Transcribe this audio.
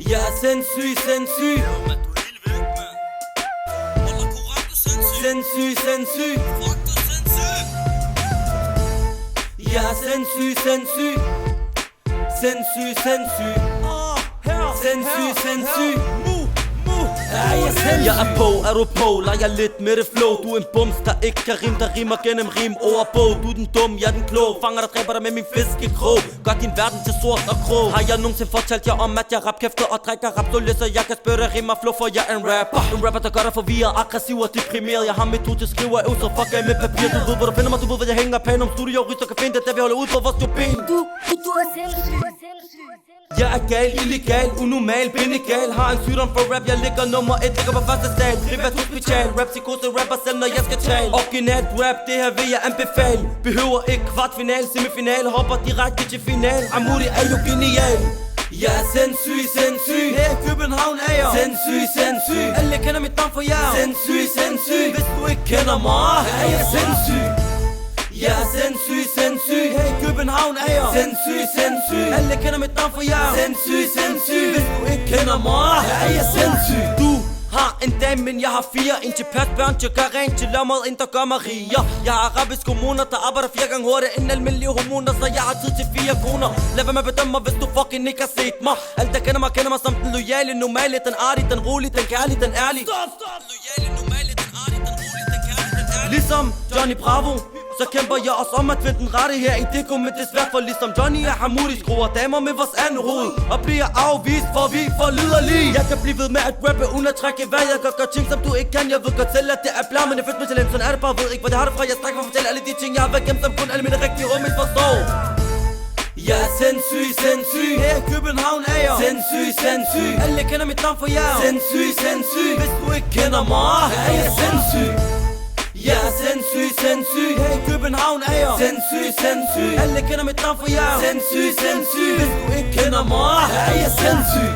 Jeg er sindssyg, sindssyg. Sindssyg, sindssyg. Jeg er sindssyg, sindssyg. Sindssyg, sindssyg. Sindssyg, sindssyg. Jeg er på, er du på, leger lidt med det flow. Du er en bums, der ikke kan rime, der rimer gennem rim over bog. Du er den dum, jeg er den klog, fanger der dræber dig med min fiskekrog. Gør din verden til sort og krog. Har jeg nogensinde fortalt jer om, at jeg rapkæfter og drikker rap, så læser jeg kan spørge rimer flow, for jeg er en rapper. En rapper, der gør dig forvirret, aggressiv og deprimeret. Jeg har metode til skriver, så fuck af med papir. Du ved, hvor du finder mig, du ved, hvor jeg hænger pæn om studio. Ryster kan finde det, der vi holder ud på vores ben. Du er sindssyg. Jeg er gal, illegal, unormal, bindegal. Har en sygdom for rap, jeg ligger nummer 1, ligger på første sal. Privat hospital, rap psykose, rapper selv når jeg skal tale. Originalt rap, det her vil jeg anbefale. Behøver ikke kvartfinal, semifinal, hopper direkte til final. Amuri er jo genial. Jeg er sindssyg, sindssyg. Her i København er jeg sindssyg, sindssyg. Alle kender mit navn for jer. Sindssyg, sindssyg. Hvis du ikke kender mig, er jeg sindssyg. Jeg er sindssyg, sindssyg. Her i København er jeg sindssyg, sindssyg. Alle kender mit navn for jer. Sindssyg, sindssyg. Hvis du ikke kender mig, er jeg sindssyg. Du har en dame, men jeg har 4. En til pas børn, til gør rent, til lommet, en der gør mig riger. Jeg har arabisk hormoner, der arbejder 4 gange hurtigere end almindelige hormoner, så jeg har tid til 4 kroner. Lad være med at bedømme mig, hvis du fucking ikke har set mig. Alt der kender mig som den loyale, normale, den artige, den rolige, den kærlige, den ærlige. Stop! Den loyale, normale, den artige, den rolige, den kærlige, den ærlige. Ligesom Johnny Bravo, så kæmper jeg også om at finde den rette her i DK. Men det er svært, for ligesom Johnny er Hamudi, skruer damer med vores anden hoved og bliver afvist, for vi forlyder lige. Jeg kan blive ved med at rappe uden at trække hvad. Jeg kan gøre ting, som du ikke kan. Jeg ved godt selv, at det er blag, men jeg er fedt med talent. Sådan er det bare, ved ikke hvad det har det fra. Jeg snakker for at fortælle alle de ting, jeg har været gemt, som kun alle mine rigtige rum ikke forstår. Jeg er sindssyg, sindssyg. Her i København er jeg sindssyg, sindssyg. Alle kender mit navn for jer. Sindssyg, sindssyg. Hvis du ikke kender mig, er jeg sindssyg. Jeg er sindssyg, sindssyg. Her i København er jeg sindssyg, sindssyg. Alle kender mit navn for jer. Sindssyg, sindssyg. Hvis du ikke kender mig, er jeg sindssyg.